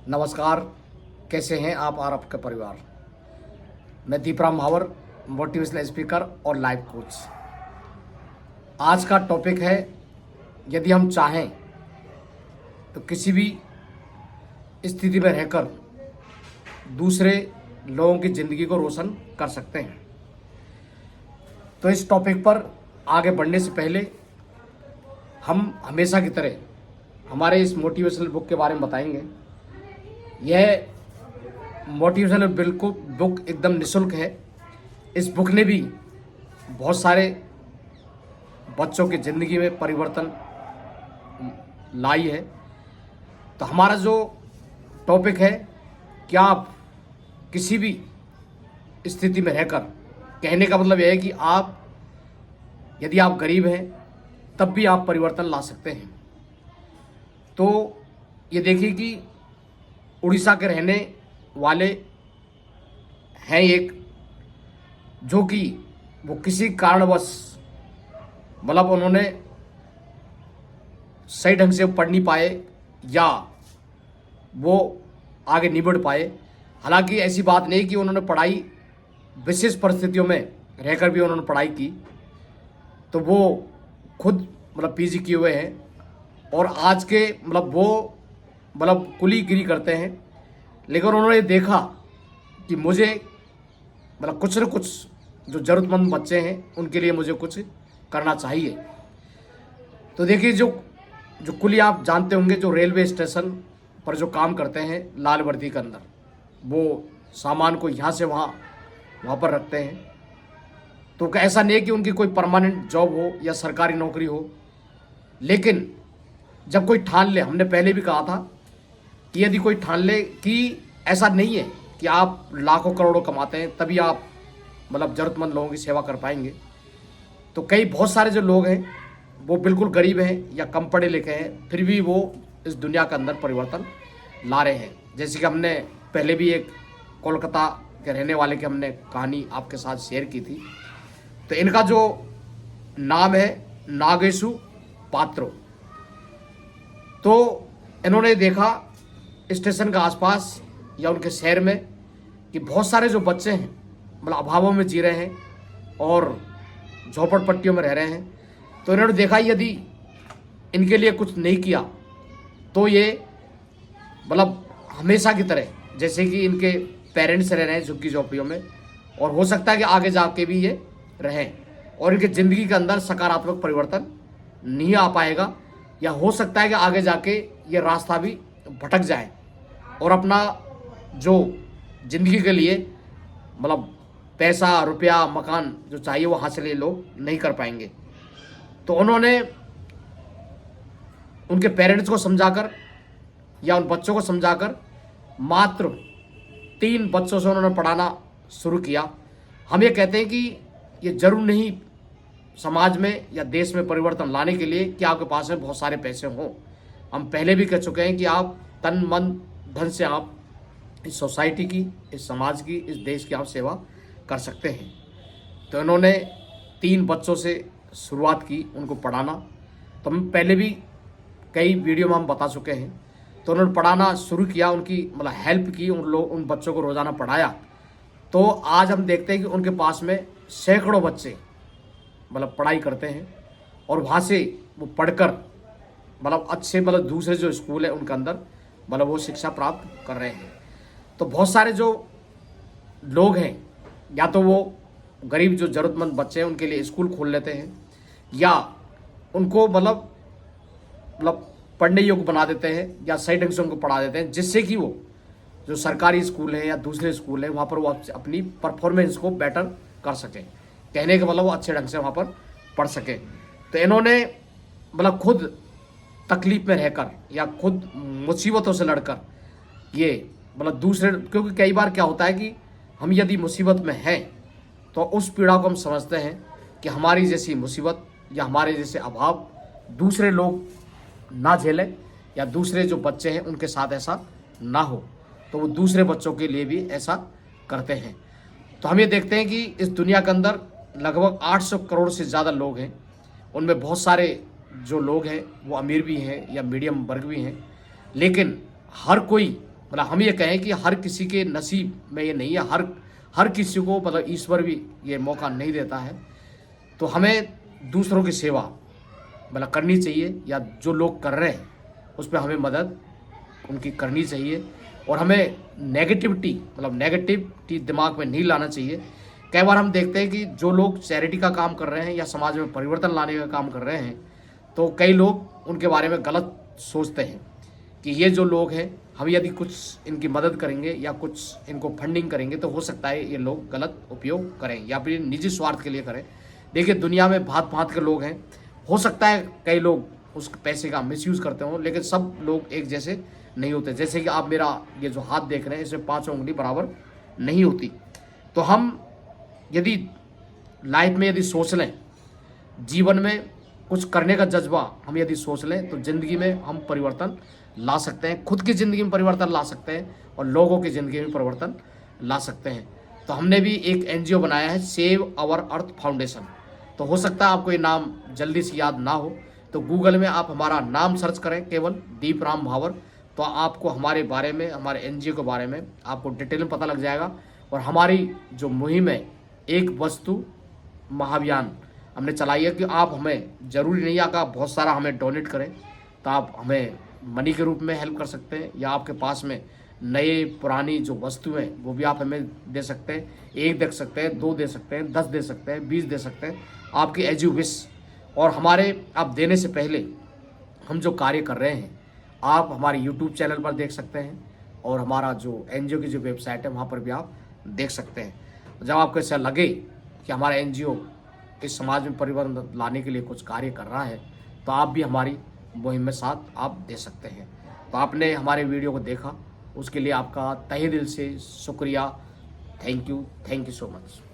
नमस्कार, कैसे हैं आप और आपका परिवार। मैं दीपराम महावर, मोटिवेशनल स्पीकर और लाइफ कोच। आज का टॉपिक है, यदि हम चाहें तो किसी भी स्थिति में रहकर दूसरे लोगों की ज़िंदगी को रोशन कर सकते हैं। तो इस टॉपिक पर आगे बढ़ने से पहले हम हमेशा की तरह हमारे इस मोटिवेशनल बुक के बारे में बताएंगे। यह मोटिवेशनल बुक एकदम निःशुल्क है। इस बुक ने भी बहुत सारे बच्चों की ज़िंदगी में परिवर्तन लाई है। तो हमारा जो टॉपिक है कि आप किसी भी स्थिति में रहकर, कहने का मतलब यह है कि आप यदि आप गरीब हैं तब भी आप परिवर्तन ला सकते हैं। तो ये देखिए कि उड़ीसा के रहने वाले हैं एक, जो कि वो किसी कारणवश मतलब उन्होंने सही ढंग से पढ़ नहीं पाए या वो आगे नहीं बढ़ पाए। हालांकि ऐसी बात नहीं कि उन्होंने पढ़ाई विशेष परिस्थितियों में रहकर भी उन्होंने पढ़ाई की। तो वो खुद मतलब पीजी किए हुए हैं और आज के वो कुलीगिरी करते हैं। लेकिन उन्होंने देखा कि मुझे कुछ न कुछ जो ज़रूरतमंद बच्चे हैं उनके लिए मुझे कुछ करना चाहिए। तो देखिए, जो कुली आप जानते होंगे, जो रेलवे स्टेशन पर जो काम करते हैं लाल वर्दी के अंदर, वो सामान को यहाँ से वहाँ पर रखते हैं। तो ऐसा नहीं है कि उनकी कोई परमानेंट जॉब हो या सरकारी नौकरी हो, लेकिन जब कोई ठान ले, हमने पहले भी कहा था कि यदि कोई ठान ले कि ऐसा नहीं है कि आप लाखों करोड़ों कमाते हैं तभी आप ज़रूरतमंद लोगों की सेवा कर पाएंगे। तो बहुत सारे जो लोग हैं वो बिल्कुल गरीब हैं या कम पढ़े लिखे हैं, फिर भी वो इस दुनिया के अंदर परिवर्तन ला रहे हैं। जैसे कि हमने पहले भी एक कोलकाता के रहने वाले की हमने कहानी आपके साथ शेयर की थी। तो इनका जो नाम है नागेशु पात्रो। तो इन्होंने देखा स्टेशन के आसपास या उनके शहर में कि बहुत सारे जो बच्चे हैं अभावों में जी रहे हैं और झोपड़पट्टियों में रह रहे हैं। तो इन्होंने देखा यदि इनके लिए कुछ नहीं किया तो ये हमेशा की तरह जैसे कि इनके पेरेंट्स रह रहे हैं झुग्गी झोपड़ियों में, और हो सकता है कि आगे जाके भी ये रहें और इनकी ज़िंदगी के अंदर सकारात्मक परिवर्तन नहीं आ पाएगा, या हो सकता है कि आगे जाके ये रास्ता भी भटक जाए और अपना जो ज़िंदगी के लिए पैसा, रुपया, मकान जो चाहिए वो हासिल ये लोग नहीं कर पाएंगे। तो उन्होंने उनके पेरेंट्स को समझाकर या उन बच्चों को समझाकर मात्र 3 बच्चों से उन्होंने पढ़ाना शुरू किया। हम ये कहते हैं कि ये जरूर नहीं समाज में या देश में परिवर्तन लाने के लिए कि आपके पास में बहुत सारे पैसे हों। हम पहले भी कह चुके हैं कि आप तन मन धन से आप इस सोसाइटी की, इस समाज की, इस देश की आप सेवा कर सकते हैं। तो इन्होंने 3 बच्चों से शुरुआत की उनको पढ़ाना। तो हम पहले भी कई वीडियो में हम बता चुके हैं। तो उन्होंने पढ़ाना शुरू किया, उनकी हेल्प की, उन बच्चों को रोज़ाना पढ़ाया। तो आज हम देखते हैं कि उनके पास में सैकड़ों बच्चे पढ़ाई करते हैं और वहाँ से वो पढ़कर अच्छे दूसरे जो स्कूल है उनके अंदर वो शिक्षा प्राप्त कर रहे हैं। तो बहुत सारे जो लोग हैं, या तो वो गरीब जो ज़रूरतमंद बच्चे हैं उनके लिए स्कूल खोल लेते हैं, या उनको पढ़ने योग्य बना देते हैं या सही ढंग से उनको पढ़ा देते हैं, जिससे कि वो जो सरकारी स्कूल है या दूसरे स्कूल है वहाँ पर वो अपनी परफॉर्मेंस को बेटर कर सकें। कहने का वो अच्छे ढंग से वहाँ पर पढ़ सके। तो इन्होंने खुद तकलीफ में रहकर या खुद मुसीबतों से लड़कर ये दूसरे, क्योंकि कई बार क्या होता है कि हम यदि मुसीबत में हैं तो उस पीड़ा को हम समझते हैं कि हमारी जैसी मुसीबत या हमारे जैसे अभाव दूसरे लोग ना झेलें या दूसरे जो बच्चे हैं उनके साथ ऐसा ना हो, तो वो दूसरे बच्चों के लिए भी ऐसा करते हैं। तो हम ये देखते हैं कि इस दुनिया के अंदर लगभग 800 करोड़ से ज़्यादा लोग हैं। उनमें बहुत सारे जो लोग हैं वो अमीर भी हैं या मीडियम वर्ग भी हैं, लेकिन हर कोई मतलब हम ये कहें कि हर किसी के नसीब में ये नहीं है, हर किसी को मतलब ईश्वर भी ये मौका नहीं देता है। तो हमें दूसरों की सेवा मतलब करनी चाहिए, या जो लोग कर रहे हैं उस पर हमें मदद उनकी करनी चाहिए। और हमें नेगेटिविटी दिमाग में नहीं लाना चाहिए। कई बार हम देखते हैं कि जो लोग चैरिटी का काम कर रहे हैं या समाज में परिवर्तन लाने का काम कर रहे हैं, तो कई लोग उनके बारे में गलत सोचते हैं कि ये जो लोग हैं, हम यदि कुछ इनकी मदद करेंगे या कुछ इनको फंडिंग करेंगे तो हो सकता है ये लोग गलत उपयोग करें या फिर निजी स्वार्थ के लिए करें। देखिए, दुनिया में भांत भांत के लोग हैं। हो सकता है कई लोग उस पैसे का मिसयूज़ करते हों, लेकिन सब लोग एक जैसे नहीं होते। जैसे कि आप मेरा ये जो हाथ देख रहे हैं, इसमें 5 उंगली बराबर नहीं होती। तो हम यदि लाइफ में यदि सोच लें, जीवन में कुछ करने का जज्बा हम यदि सोच लें, तो ज़िंदगी में हम परिवर्तन ला सकते हैं। खुद की ज़िंदगी में परिवर्तन ला सकते हैं और लोगों की ज़िंदगी में परिवर्तन ला सकते हैं। तो हमने भी एक NGO बनाया है, सेव आवर अर्थ फाउंडेशन। तो हो सकता है आपको ये नाम जल्दी से याद ना हो, तो गूगल में आप हमारा नाम सर्च करें, केवल दीपराम भावर, तो आपको हमारे बारे में, हमारे NGO के बारे में आपको डिटेल में पता लग जाएगा। और हमारी जो मुहिम है, एक वस्तु महाअभियान हमने चलाई है कि आप हमें, ज़रूरी नहीं है कि आप बहुत सारा हमें डोनेट करें, तो आप हमें मनी के रूप में हेल्प कर सकते हैं, या आपके पास में नए पुरानी जो वस्तुएं हैं वो भी आप हमें दे सकते हैं। 1 दे सकते हैं, 2 दे सकते हैं, 10 दे सकते हैं, 20 दे सकते हैं, आपकी एज यू विश। और हमारे आप देने से पहले हम जो कार्य कर रहे हैं आप हमारे YouTube चैनल पर देख सकते हैं, और हमारा जो NGO की जो वेबसाइट है वहाँ पर भी आप देख सकते हैं। जब आपको ऐसा लगे कि हमारा NGO इस समाज में परिवर्तन लाने के लिए कुछ कार्य कर रहा है, तो आप भी हमारी मुहिम में साथ आप दे सकते हैं। तो आपने हमारे वीडियो को देखा, उसके लिए आपका तहे दिल से शुक्रिया। Thank you so much.